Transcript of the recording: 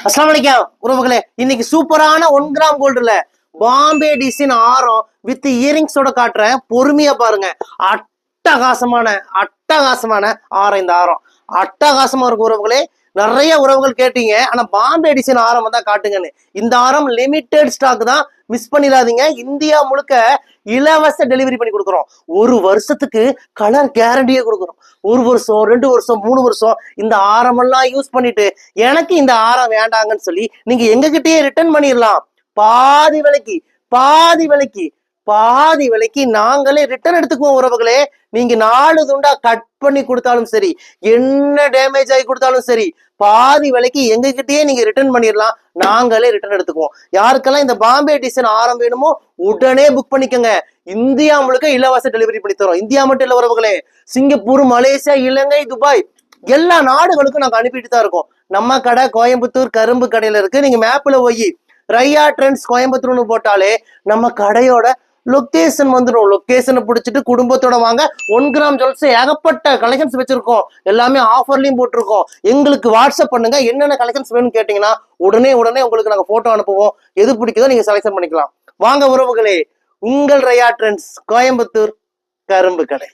அஸ்ஸலாமு அலைக்கும் உறவுகளே, இன்னைக்கு சூப்பரான 1 கிராம் கோல்டுல பாம்பே டிசைன் ஆரம் வித் இயரிங்ஸோட காட்டுறேன். பொறுமையா பாருங்க. அட்டகாசமான அட்டகாசமான ஆரம். இந்த ஆரம் அட்டகாசமா இருக்கு உறவுகளே. நிறைய உறவுகள் கேட்டீங்க, ஆனா பாம்பே டிசைன் ஆரம் தான் காட்டுங்கன்னு. இந்த ஆரம் லிமிடெட் ஸ்டாக் தான், மிஸ் பண்ணிடாதீங்க. இந்தியா முழுக்க இலவச டெலிவரி பண்ணி கொடுக்குறோம். 1 வருஷத்துக்கு கலர் கேரண்டியே கொடுக்குறோம். 1 வருஷம் 2 வருஷம் 3 வருஷம் இந்த ஆரமெல்லாம் யூஸ் பண்ணிட்டு எனக்கு இந்த ஆரம் வேண்டாங்கன்னு சொல்லி நீங்க எங்ககிட்டயே ரிட்டர்ன் பண்ணிடலாம். பாதி விலைக்கு பாதி விலைக்கு பாதி விலைக்கு நாங்களே ரிட்டர்ன் எடுத்துக்குவோம் உறவுகளே. நீங்க 4 துண்டா கட் பண்ணி கொடுத்தாலும் சரி, என்ன டேமேஜ் ஆகி கொடுத்தாலும் சரி, பாதி விலைக்கு எங்ககிட்டயே நீங்க ரிட்டர்ன் பண்ணிடலாம். நாங்களே ரிட்டர்ன் எடுத்துக்குவோம். யாருக்கெல்லாம் இந்த பாம்பே டிசைன் ஆரம் வேணுமோ உடனே புக் பண்ணிக்கோங்க. இந்தியா முழுக்க இலவச டெலிவரி பண்ணி தரோம். இந்தியா மட்டும் இல்ல உறவுகளே, சிங்கப்பூர், மலேசியா, இலங்கை, துபாய் எல்லா நாடுகளுக்கும் நாங்க அனுப்பிட்டு தான் இருக்கோம். நம்ம கடை கோயம்புத்தூர் கரும்பு கடையில இருக்கு. நீங்க மேப்ல போய் ரையா ட்ரெண்ட்ஸ் கோயம்புத்தூர்னு போட்டாலே நம்ம கடையோட லொகேஷன் வந்துடும். லொகேஷனை பிடிச்சிட்டு குடும்பத்தோட வாங்க. 1 கிராம் ஜுவல்ஸ் ஏகப்பட்ட கலெக்ஷன்ஸ் வச்சிருக்கோம். எல்லாமே ஆஃபர்லயும் போட்டிருக்கோம். எங்களுக்கு வாட்ஸ்அப் பண்ணுங்க, என்னென்ன கலெக்ஷன்ஸ் வேணும்னு கேட்டீங்கன்னா உடனே உங்களுக்கு நாங்க போட்டோ அனுப்புவோம். எது பிடிக்குதோ நீங்க செலக்ஷன் பண்ணிக்கலாம். வாங்க உறவுகளே, உங்கள் ரையா ட்ரெண்ட்ஸ் கோயம்புத்தூர் கரும்பு கடை.